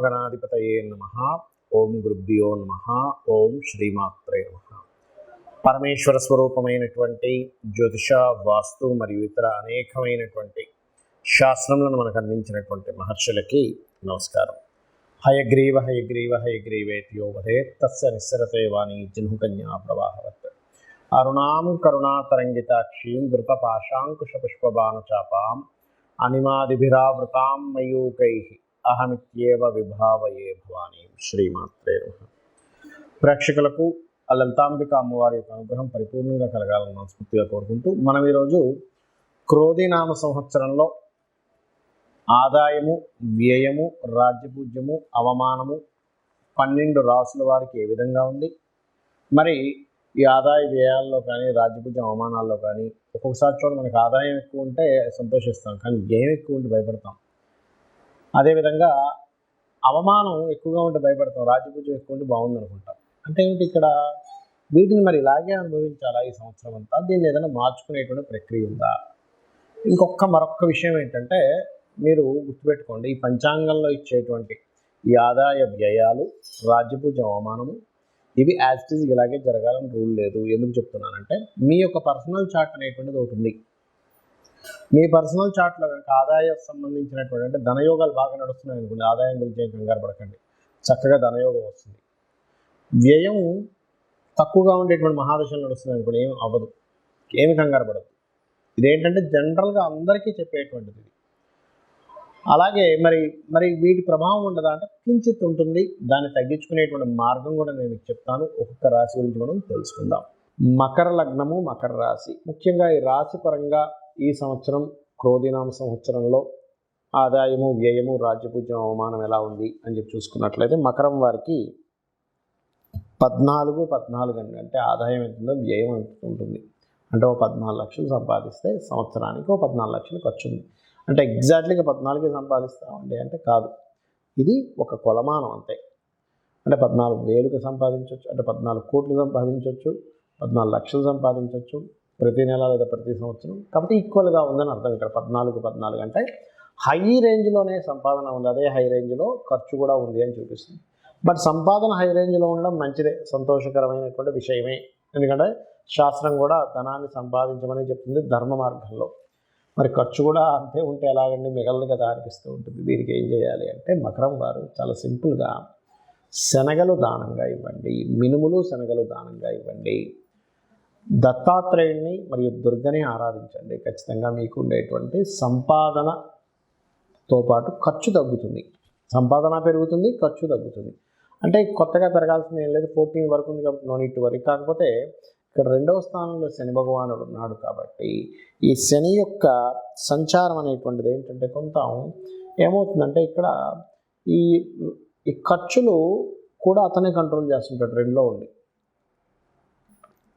శ్రీమహాగణాధిపతయే నమః. ఓం గురుభ్యో నమః. ఓం శ్రీమాత్రే నమః. పరమేశ్వర స్వరూపమైనటువంటి జ్యోతిష, వాస్తు మరియు ఇతర అనేకమైనటువంటి శాస్త్రములను మనకు అందించినటువంటి మహర్షులకి నమస్కారం. హయగ్రీవ హయగ్రీవ హయగ్రీవేత్యో వదేత్ తస్య నిస్సరతే వాణి జహ్నుకన్యా ప్రవాహవత్. అరుణాం కరుణాతరంగితాక్షీం ధృతపాశాంకుశపుష్పబాణచాపాం అనిమాదిభిరావృతాం మయూకైః అహమిత్యేవ విభావయే భవానీ. శ్రీమాత్రే నమః. ప్రేక్షకులకు ఆ లలితాంబిక అమ్మవారి యొక్క అనుగ్రహం పరిపూర్ణంగా కలగాలని మనస్ఫూర్తిగా కోరుకుంటూ మనం ఈరోజు క్రోధినామ సంవత్సరంలో ఆదాయము, వ్యయము, రాజ్యపూజ్యము, అవమానము 12 రాసుల వారికి ఏ విధంగా ఉంది, మరి ఈ ఆదాయ వ్యయాల్లో కానీ రాజ్యపూజ్యం అవమానాల్లో కానీ ఒక్కొక్కసారి చూడ మనకి ఆదాయం ఎక్కువ ఉంటే సంతోషిస్తాం, కానీ వ్యయం ఎక్కువ ఉంటే భయపడతాం. అదేవిధంగా అవమానం ఎక్కువగా ఉంటే భయపడతాం, రాజ్యపూజ్యం ఎక్కువ ఉంటే బాగుంది అనుకుంటాం. అంటే ఏమిటి ఇక్కడ? వీటిని మరి ఇలాగే అనుభవించాలా ఈ సంవత్సరం అంతా? దీన్ని ఏదైనా మార్చుకునేటువంటి ప్రక్రియ ఉందా? మరొక విషయం ఏంటంటే, మీరు గుర్తుపెట్టుకోండి, ఈ పంచాంగంలో ఇచ్చేటువంటి ఈ ఆదాయ వ్యయాలు, రాజ్యపూజ్యం, అవమానము ఇవి యాజ్ ఇట్ ఈజ్ ఇలాగే జరగాలని రూల్ లేదు. ఎందుకు చెప్తున్నానంటే, మీ యొక్క పర్సనల్ చార్ట్ అనేటువంటిది ఒకటి ఉంది. మీ పర్సనల్ చార్ట్లో కనుక ఆదాయం సంబంధించినటువంటి అంటే ధనయోగాలు బాగా నడుస్తున్నాయి అనుకోండి, ఆదాయం గురించి ఏం కంగారు పడకండి, చక్కగా ధనయోగం వస్తుంది. వ్యయం తక్కువగా ఉండేటువంటి మహాదశలు నడుస్తున్నాయి అనుకోండి, ఏమి అవ్వదు, ఏమి కంగారు పడదు. ఇదేంటంటే జనరల్గా అందరికీ చెప్పేటువంటిది. అలాగే మరి వీటి ప్రభావం ఉండదా అంటే కించిత్ ఉంటుంది. దాన్ని తగ్గించుకునేటువంటి మార్గం కూడా నేను మీకు చెప్తాను. ఒక్కొక్క రాశి గురించి మనం తెలుసుకుందాం. మకర లగ్నము, మకర రాశి. ముఖ్యంగా ఈ రాశి పరంగా ఈ సంవత్సరం క్రోధినామ సంవత్సరంలో ఆదాయము, వ్యయము, రాజ్యపూజ్యం, అవమానం ఎలా ఉంది అని చెప్పి చూసుకున్నట్లయితే మకరం వారికి 14 అండి. అంటే ఆదాయం ఎంత ఉందో వ్యయం ఎంత ఉంటుంది. అంటే 14 లక్షలు సంపాదిస్తే సంవత్సరానికి 14 లక్షలు ఖర్చు ఉంది. అంటే ఎగ్జాక్ట్లీగా 14 సంపాదిస్తామండి అంటే కాదు, ఇది ఒక కొలమానం అంతే. అంటే 14,000కి సంపాదించవచ్చు, అంటే 14 కోట్లు సంపాదించవచ్చు, 14 లక్షలు సంపాదించవచ్చు ప్రతి నెల లేదా ప్రతి సంవత్సరం. కాబట్టి ఈక్వల్గా ఉందని అర్థం. ఇక్కడ 14 అంటే హై రేంజ్లోనే సంపాదన ఉంది, అదే హై రేంజ్లో ఖర్చు కూడా ఉంది అని చూపిస్తుంది. బట్ సంపాదన హై రేంజ్లో ఉండడం మంచిదే, సంతోషకరమైనటువంటి విషయమే. ఎందుకంటే శాస్త్రం కూడా ధనాన్ని సంపాదించమని చెప్తుంది ధర్మ మార్గంలో. మరి ఖర్చు కూడా అంతే ఉంటే ఎలాగండి, మిగలదు కదా అనిపిస్తూ ఉంటుంది. దీనికి ఏం చేయాలి అంటే మకరం వారు చాలా సింపుల్గా శనగలు దానంగా ఇవ్వండి, మినుములు శనగలు దానంగా ఇవ్వండి. దత్తాత్రేయుణ్ణి మరియు దుర్గని ఆరాధించండి. ఖచ్చితంగా మీకు ఉండేటువంటి సంపాదనతో పాటు ఖర్చు తగ్గుతుంది. సంపాదన పెరుగుతుంది, ఖర్చు తగ్గుతుంది. అంటే కొత్తగా పెరగాల్సింది ఏం లేదు, 14 వరకు ఉంది కాబట్టి నో నీడ్ టు వరీ. కాకపోతే ఇక్కడ 2వ స్థానంలో శని భగవానుడు ఉన్నాడు కాబట్టి ఈ శని యొక్క సంచారం అనేటువంటిది ఏంటంటే కొంత ఏమవుతుందంటే ఇక్కడ ఈ ఖర్చులు కూడా అతనే కంట్రోల్ చేస్తుంటాడు 2లో ఉండి.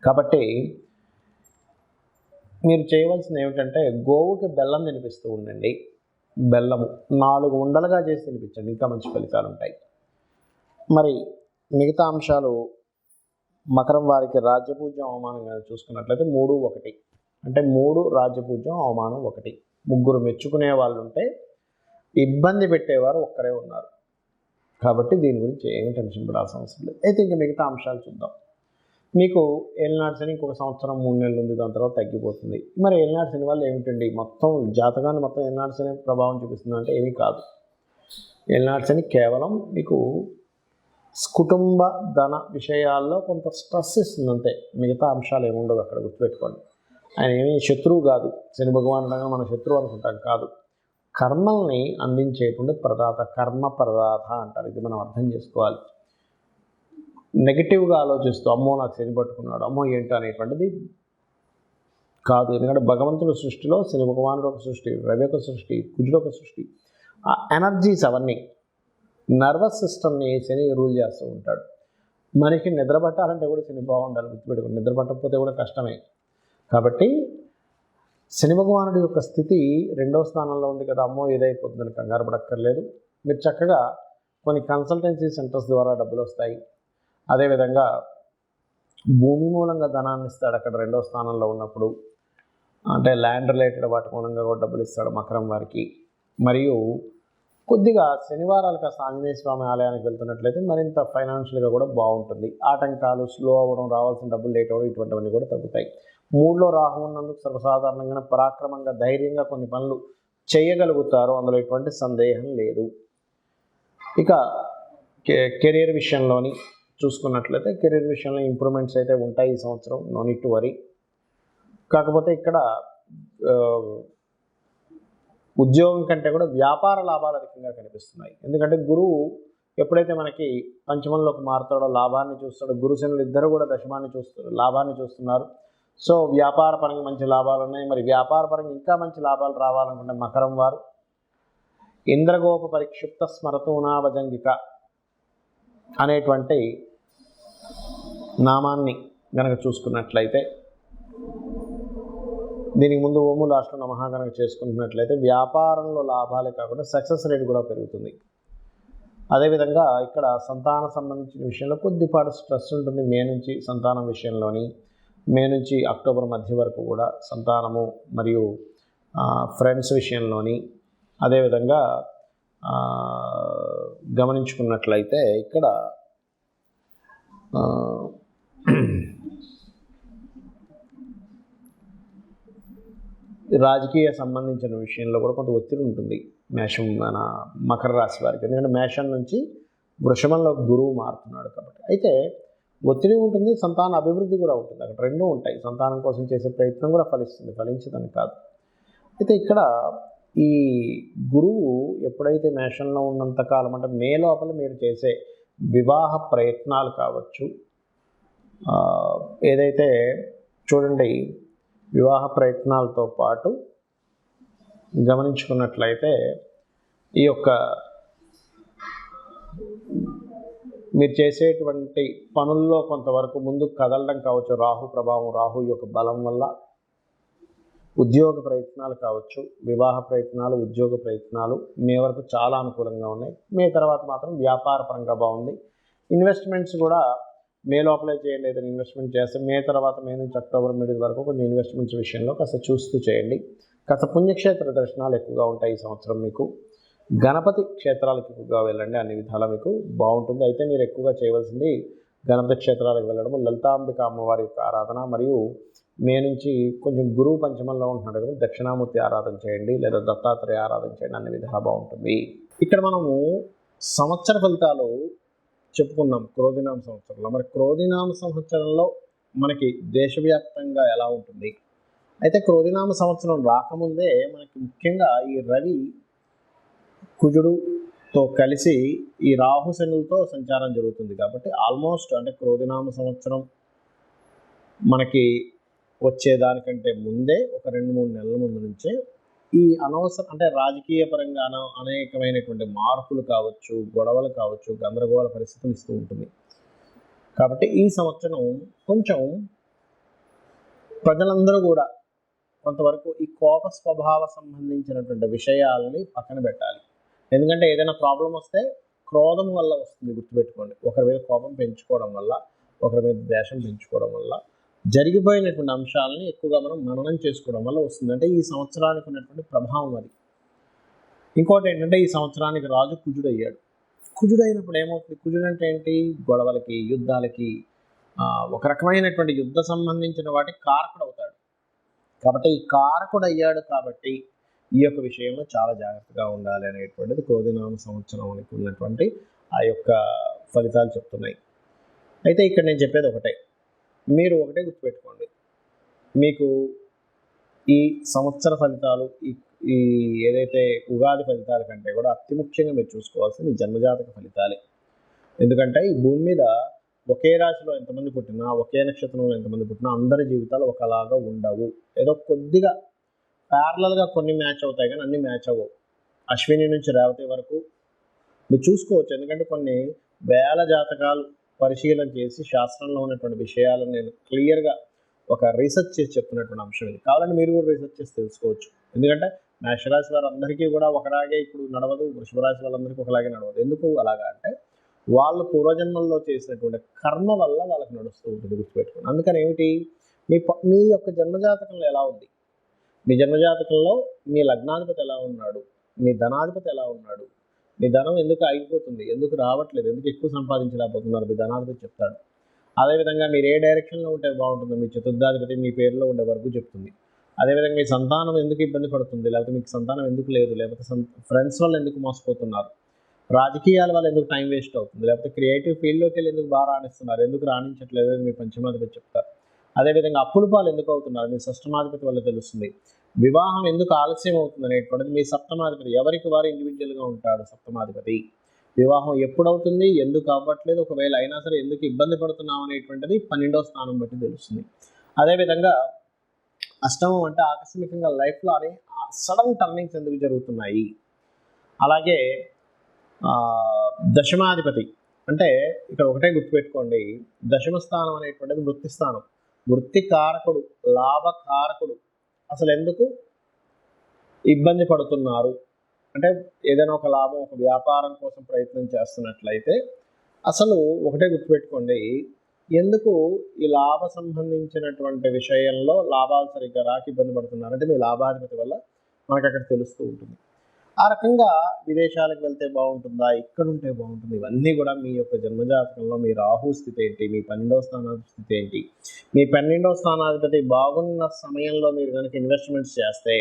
కాబట్టి మీరు చేయవలసింది ఏమిటంటే గోవుకి బెల్లం తినిపిస్తూ ఉండండి. బెల్లము 4 ఉండలుగా చేసి తినిపించండి, ఇంకా మంచి ఫలితాలు ఉంటాయి. మరి మిగతా అంశాలు మకరం వారికి రాజ్యపూజ్యం, అవమానం కానీ చూసుకున్నట్లయితే 3, 1 అంటే 3 రాజ్యపూజ్యం, అవమానం 1. 3 మెచ్చుకునే వాళ్ళు ఉంటే ఇబ్బంది పెట్టేవారు ఒక్కరే ఉన్నారు. కాబట్టి దీని గురించి ఏమి టెన్షన్ పడాల్సిన అవసరం లేదు. అయితే ఇంకా మిగతా అంశాలు చూద్దాం. మీకు ఏలినాటి శని ఇంకొక సంవత్సరం 3 నెలలు ఉంది, దాని తర్వాత తగ్గిపోతుంది. మరి ఏలినాటి శని వల్ల ఏమిటండి, మొత్తం జాతకాన్ని మొత్తం ఏలినాటి శని ప్రభావం చూపిస్తుంది అంటే ఏమీ కాదు. ఏలినాటి శని కేవలం మీకు కుటుంబ ధన విషయాల్లో కొంత స్ట్రెస్ ఇస్తుంది అంతే, మిగతా అంశాలు ఏముండదు అక్కడ. గుర్తుపెట్టుకోండి, ఆయన ఏమీ శత్రువు కాదు. శని భగవానుడగా మన శత్రువు అనుకుంటాం కాదు, కర్మల్ని అందించేటువంటి ప్రదాత, కర్మ ప్రదాత అంటారు. ఇది మనం అర్థం చేసుకోవాలి. నెగిటివ్గా ఆలోచిస్తూ అమ్మో నాకు శని పట్టుకున్నాడు, అమ్మో ఏంటో అనేటువంటిది కాదు. ఎందుకంటే భగవంతుడి సృష్టిలో శని భగవానుడు ఒక సృష్టి, రవి ఒక సృష్టి, కుజుడు ఒక సృష్టి. ఆ ఎనర్జీస్ అవన్నీ నర్వస్ సిస్టమ్ని శని రూల్ చేస్తూ ఉంటాడు. మనకి నిద్ర పట్టాలంటే కూడా శని బాగుండాలి, గుర్తుపెట్టుకుని. నిద్ర పట్టకపోతే కూడా కష్టమే. కాబట్టి శని భగవానుడి యొక్క స్థితి 2వ స్థానంలో ఉంది కదా, అమ్మో ఏదైపోతుందని కంగారు పడక్కర్లేదు. మీరు చక్కగా కొన్ని కన్సల్టెన్సీ సెంటర్స్ ద్వారా డబ్బులు వస్తాయి. అదేవిధంగా భూమి మూలంగా ధనాన్ని ఇస్తాడు అక్కడ 2వ స్థానంలో ఉన్నప్పుడు. అంటే ల్యాండ్ రిలేటెడ్ వాటి మూలంగా కూడా డబ్బులు ఇస్తాడు మకరం వారికి. మరియు కొద్దిగా శనివారాలు కాస్త ఆంజనేయ స్వామి ఆలయానికి వెళ్తున్నట్లయితే మరింత ఫైనాన్షియల్గా కూడా బాగుంటుంది. ఆటంకాలు, స్లో అవ్వడం, రావాల్సిన డబ్బులు లేట్ అవ్వడం ఇటువంటివన్నీ కూడా తగ్గుతాయి. 3లో రాహు ఉన్నందుకు సర్వసాధారణంగా పరాక్రమంగా ధైర్యంగా కొన్ని పనులు చేయగలుగుతారు, అందులో ఎటువంటి సందేహం లేదు. ఇక కెరీర్ విషయంలోని చూసుకున్నట్లయితే కెరీర్ విషయంలో ఇంప్రూవ్మెంట్స్ అయితే ఉంటాయి ఈ సంవత్సరం, నో నీడ్ టు వరీ. కాకపోతే ఇక్కడ ఉద్యోగం కంటే కూడా వ్యాపార లాభాలు అధికంగా కనిపిస్తున్నాయి. ఎందుకంటే గురువు ఎప్పుడైతే మనకి పంచమంలోకి మారుతాడో లాభాన్ని చూస్తాడో, గురుశనులు ఇద్దరు కూడా దశమాన్ని చూస్తారు, లాభాన్ని చూస్తున్నారు. సో వ్యాపార పరంగా మంచి లాభాలు ఉన్నాయి. మరి వ్యాపార పరంగా ఇంకా మంచి లాభాలు రావాలనుకుంటే మకరం వారు ఇంద్రగోప పరిక్షిప్త స్మరతూనాభజంగిక అనేటువంటి నామాన్ని గనక చూసుకున్నట్లయితే, దీనికి ముందు ఓము లాస్ట్లో నమః గనక చేసుకుంటున్నట్లయితే వ్యాపారంలో లాభాలే కాకుండా సక్సెస్ రేట్ కూడా పెరుగుతుంది. అదేవిధంగా ఇక్కడ సంతాన సంబంధించిన విషయంలో కొద్దిపాటు స్ట్రెస్ ఉంటుంది. మే నుంచి సంతానం విషయంలోని, మే నుంచి అక్టోబర్ మధ్య వరకు కూడా సంతానము మరియు ఫ్రెండ్స్ విషయంలోని, అదేవిధంగా గమనించుకున్నట్లయితే ఇక్కడ రాజకీయ సంబంధించిన విషయంలో కూడా కొంత ఒత్తిడి ఉంటుంది మేషం మన మకర రాశి వారికి. ఎందుకంటే మేషం నుంచి వృషభంలో గురువు మారుతున్నాడు కాబట్టి. అయితే ఒత్తిడి ఉంటుంది, సంతాన అభివృద్ధి కూడా ఉంటుంది. అక్కడ రెండూ ఉంటాయి. సంతానం కోసం చేసే ప్రయత్నం కూడా ఫలిస్తుంది, ఫలించదని కాదు. అయితే ఇక్కడ ఈ గురువు ఎప్పుడైతే మేషంలో ఉన్నంతకాలం, అంటే మే లోపల మీరు చేసే వివాహ ప్రయత్నాలు కావచ్చు, ఏదైతే చూడండి వివాహ ప్రయత్నాలతో పాటు గమనించుకున్నట్లయితే ఈ యొక్క మీరు చేసేటువంటి పనుల్లో కొంతవరకు ముందుకు కదలడం కావచ్చు, రాహు ప్రభావం, రాహు యొక్క బలం వల్ల ఉద్యోగ ప్రయత్నాలు కావచ్చు, వివాహ ప్రయత్నాలు, ఉద్యోగ ప్రయత్నాలు మే వరకు చాలా అనుకూలంగా ఉన్నాయి. మే తర్వాత మాత్రం వ్యాపార పరంగా బాగుంది. ఇన్వెస్ట్మెంట్స్ కూడా మే లోపలే చేయండి. ఏదైనా ఇన్వెస్ట్మెంట్ చేస్తే మే తర్వాత, మే నుంచి అక్టోబర్ మిడిల్ వరకు కొన్ని ఇన్వెస్ట్మెంట్స్ విషయంలో కాస్త చూస్తూ చేయండి. కాస్త పుణ్యక్షేత్ర దర్శనాలు ఎక్కువగా ఉంటాయి ఈ సంవత్సరం మీకు. గణపతి క్షేత్రాలకు ఎక్కువగా వెళ్ళండి, అన్ని విధాలా మీకు బాగుంటుంది. అయితే మీరు ఎక్కువగా చేయవలసింది గణపతి క్షేత్రాలకు వెళ్ళడం, లలితాంబిక అమ్మవారి యొక్క ఆరాధన, మరియు మే నుంచి కొంచెం గురువు పంచమంలో ఉంటున్నాడు కాబట్టి దక్షిణామూర్తి ఆరాధన చేయండి, లేదా దత్తాత్రేయ ఆరాధన చేయండి, అన్ని విధాలా బాగుంటుంది. ఇక్కడ మనము సంవత్సర ఫలితాలు చెప్పుకున్నాం క్రోధినామ సంవత్సరంలో. మరి క్రోధినామ సంవత్సరంలో మనకి దేశవ్యాప్తంగా ఎలా ఉంటుంది? అయితే క్రోధినామ సంవత్సరం రాకముందే మనకి ముఖ్యంగా ఈ రవి కుజుడుతో కలిసి ఈ రాహు శనులతో సంచారం జరుగుతుంది కాబట్టి ఆల్మోస్ట్ అంటే క్రోధినామ సంవత్సరం మనకి వచ్చేదానికంటే ముందే ఒక 2-3 నెలల ముందు నుంచే ఈ అనవసరం అంటే రాజకీయ పరంగా అనేకమైనటువంటి మార్పులు కావచ్చు, గొడవలు కావచ్చు, గందరగోళ పరిస్థితులు ఇస్తూ ఉంటుంది. కాబట్టి ఈ సంవత్సరం కొంచెం ప్రజలందరూ కూడా కొంతవరకు ఈ కోప స్వభావ సంబంధించినటువంటి విషయాలని పక్కన పెట్టాలి. ఎందుకంటే ఏదైనా ప్రాబ్లం వస్తే క్రోధం వల్ల వస్తుంది, గుర్తుపెట్టుకోండి. ఒకరి మీద కోపం పెంచుకోవడం వల్ల, ఒకరి మీద ద్వేషం పెంచుకోవడం వల్ల జరిగిపోయినటువంటి అంశాలని ఎక్కువగా మనం మననం చేసుకోవడం వల్ల వస్తుంది. అంటే ఈ సంవత్సరానికి ఉన్నటువంటి ప్రభావం అది. ఇంకోటి ఏంటంటే ఈ సంవత్సరానికి రాజు కుజుడు అయ్యాడు. కుజుడు అయినప్పుడు ఏమవుతుంది? కుజుడు అంటే ఏంటి? గొడవలకి, యుద్ధాలకి, ఒక రకమైనటువంటి యుద్ధ సంబంధించిన వాటికి కారకుడు అవుతాడు. కాబట్టి ఈ కారకుడు అయ్యాడు కాబట్టి ఈ యొక్క విషయంలో చాలా జాగ్రత్తగా ఉండాలి అనేటువంటిది క్రోధినామ సంవత్సరానికి ఉన్నటువంటి ఆ యొక్క ఫలితాలు చెప్తున్నాయి. అయితే ఇక్కడ నేను చెప్పేది ఒకటే, మీరు ఒకటే గుర్తుపెట్టుకోండి, మీకు ఈ సంవత్సర ఫలితాలు ఈ ఏదైతే ఉగాది ఫలితాల కంటే కూడా అతి ముఖ్యంగా మీరు చూసుకోవాల్సింది జన్మజాతక ఫలితాలే. ఎందుకంటే ఈ భూమి మీద ఒకే రాశిలో ఎంతమంది పుట్టినా, ఒకే నక్షత్రంలో ఎంతమంది పుట్టినా అందరి జీవితాలు ఒకలాగా ఉండవు. ఏదో కొద్దిగా ప్యారలల్గా కొన్ని మ్యాచ్ అవుతాయి కానీ అన్ని మ్యాచ్ అవ్వవు. అశ్విని నుంచి రేవతి వరకు మీరు చూసుకోవచ్చు. ఎందుకంటే కొన్ని వేల జాతకాలు పరిశీలన చేసి శాస్త్రంలో ఉన్నటువంటి విషయాలను నేను క్లియర్గా ఒక రీసెర్చ్ చేసి చెప్తున్నటువంటి అంశం ఇది. కావాలంటే మీరు కూడా రీసెర్చ్ చేసి తెలుసుకోవచ్చు. ఎందుకంటే మేషరాశి వారందరికీ కూడా ఒకలాగే ఇప్పుడు నడవదు, వృషభ రాశి వాళ్ళందరికీ ఒకలాగే నడవదు. ఎందుకు అలాగా అంటే వాళ్ళు పూర్వజన్మల్లో చేసినటువంటి కర్మ వల్ల వాళ్ళకి నడుస్తూ ఉంటుంది, గుర్తుపెట్టుకోండి. అందుకని ఏమిటి, మీ యొక్క జన్మజాతకంలో ఎలా ఉంది, మీ జన్మజాతకంలో మీ లగ్నాధిపతి ఎలా ఉన్నాడు, మీ ధనాధిపతి ఎలా ఉన్నాడు, మీ ధనం ఎందుకు ఆగిపోతుంది, ఎందుకు రావట్లేదు, ఎందుకు ఎక్కువ సంపాదించలేకపోతున్నారు, మీ ధనాధిపతి చెప్తాడు. అదేవిధంగా మీరు ఏ డైరెక్షన్లో ఉంటే బాగుంటుందో మీ చతుర్థాధిపతి మీ పేరులో ఉండే వరకు చెప్తుంది. అదేవిధంగా మీ సంతానం ఎందుకు ఇబ్బంది పడుతుంది, లేకపోతే మీకు సంతానం ఎందుకు లేదు, లేకపోతే ఫ్రెండ్స్ వల్ల ఎందుకు మోసపోతున్నారు, రాజకీయాల వల్ల ఎందుకు టైం వేస్ట్ అవుతుంది, లేకపోతే క్రియేటివ్ ఫీల్డ్లోకి వెళ్ళి ఎందుకు బాగా రాణిస్తున్నారు, ఎందుకు రాణించట్లేదు అని మీ పంచమాధిపతి చెప్తారు. అదేవిధంగా అప్పుల పాలు ఎందుకు అవుతున్నారు మీ షష్టమాధిపతి వల్ల తెలుస్తుంది. వివాహం ఎందుకు ఆలస్యం అవుతుంది అనేటువంటిది మీ సప్తమాధిపతి, ఎవరికి వారు ఇండివిజువల్గా ఉంటాడు సప్తమాధిపతి. వివాహం ఎప్పుడు అవుతుంది, ఎందుకు అవ్వట్లేదు, ఒకవేళ అయినా సరే ఎందుకు ఇబ్బంది పడుతున్నాం అనేటువంటిది 12వ స్థానం బట్టి తెలుస్తుంది. అదేవిధంగా అష్టమం అంటే ఆకస్మికంగా లైఫ్లో అనే సడన్ టర్నింగ్స్ ఎందుకు జరుగుతున్నాయి. అలాగే దశమాధిపతి అంటే ఇక్కడ ఒకటే గుర్తుపెట్టుకోండి, దశమ స్థానం అనేటువంటిది వృత్తి స్థానం, వృత్తి కారకుడు, లాభకారకుడు. అసలు ఎందుకు ఇబ్బంది పడుతున్నారు అంటే ఏదైనా ఒక లాభం, ఒక వ్యాపారం కోసం ప్రయత్నం చేస్తున్నట్లయితే అసలు ఒకటే గుర్తుపెట్టుకోండి, ఎందుకు ఈ లాభ సంబంధించినటువంటి విషయంలో లాభాలు సరిగ్గా రాక ఇబ్బంది పడుతున్నారు అంటే మీ లాభాధిపతి వల్ల మనకు అక్కడ తెలుస్తూ ఉంటుంది. ఆ రకంగా విదేశాలకు వెళ్తే బాగుంటుందా, ఇక్కడ ఉంటే బాగుంటుంది, ఇవన్నీ కూడా మీ యొక్క జన్మజాతకంలో మీ రాహు స్థితి ఏంటి, మీ 12వ స్థానాధిపతి స్థితి ఏంటి, మీ 12వ స్థానాధిపతి బాగున్న సమయంలో మీరు కనుక ఇన్వెస్ట్మెంట్స్ చేస్తే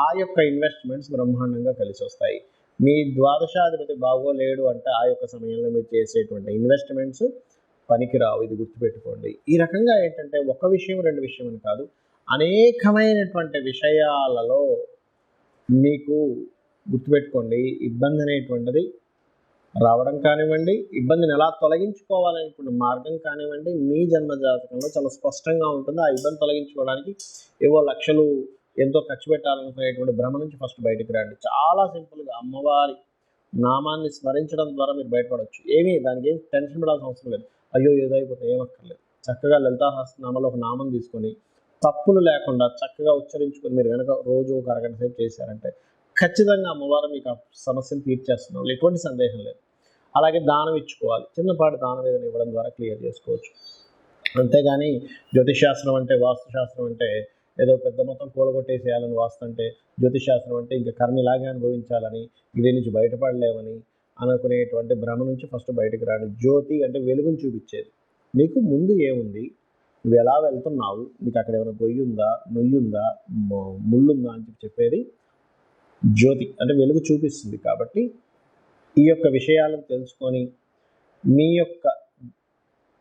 ఆ యొక్క ఇన్వెస్ట్మెంట్స్ బ్రహ్మాండంగా కలిసి వస్తాయి. మీ ద్వాదశాధిపతి బాగోలేడు అంటే ఆ యొక్క సమయంలో మీరు చేసేటువంటి ఇన్వెస్ట్మెంట్స్ పనికిరావు, ఇది గుర్తుపెట్టుకోండి. ఈ రకంగా ఏంటంటే ఒక విషయం రెండు విషయం అని కాదు, అనేకమైనటువంటి విషయాలలో మీకు గుర్తుపెట్టుకోండి ఇబ్బంది అనేటువంటిది రావడం కానివ్వండి, ఇబ్బందిని ఎలా తొలగించుకోవాలనేటువంటి మార్గం కానివ్వండి, మీ జన్మజాతకంలో చాలా స్పష్టంగా ఉంటుంది. ఆ ఇబ్బంది తొలగించుకోవడానికి ఏవో లక్షలు ఎంతో ఖర్చు పెట్టాలనుకునేటువంటి భ్రమ నుంచి ఫస్ట్ బయటకు రండి. చాలా సింపుల్గా అమ్మవారి నామాన్ని స్మరించడం ద్వారా మీరు బయటపడవచ్చు. దానికి ఏం టెన్షన్ పడాల్సిన అవసరం లేదు. అయ్యో ఏదో అయిపోతే ఏమక్కర్లేదు. చక్కగా లలితా సహస్రనామాలో ఒక నామం తీసుకొని తప్పులు లేకుండా చక్కగా ఉచ్చరించుకొని మీరు కనుక రోజు ఒక అరగంట సేపు చేశారంటే ఖచ్చితంగా అమ్మవారు మీకు ఆ సమస్యను తీర్చేస్తున్నాం, ఎటువంటి సందేహం లేదు. అలాగే దానం ఇచ్చుకోవాలి, చిన్నపాటి దానం ఏదైనా ఇవ్వడం ద్వారా క్లియర్ చేసుకోవచ్చు. అంతేగాని జ్యోతిషాస్త్రం అంటే, వాస్తుశాస్త్రం అంటే ఏదో పెద్ద మొత్తం కూలగొట్టేసేయాలని, వాస్తు అంటే జ్యోతిషాస్త్రం అంటే ఇంకా కర్మ ఇలాగే అనుభవించాలని, ఇదే నుంచి బయటపడలేమని అనుకునేటువంటి భ్రమ నుంచి ఫస్ట్ బయటకు రాండి. జ్యోతి అంటే వెలుగుని చూపించేది. మీకు ముందు ఏముంది, నువ్వు ఎలా వెళ్తున్నావు, నీకు అక్కడ ఏమైనా గొయ్యి ఉందా, నొయ్యి ఉందా, ముళ్ళుందా అని చెప్పేది జ్యోతి అంటే వెలుగు చూపిస్తుంది. కాబట్టి ఈ యొక్క విషయాలను తెలుసుకొని మీ యొక్క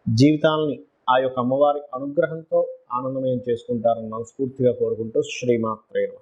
జీవితాలని ఆ యొక్క అమ్మవారి అనుగ్రహంతో ఆనందమయం చేసుకుంటారని మనస్ఫూర్తిగా కోరుకుంటూ శ్రీమాత్రే నమః.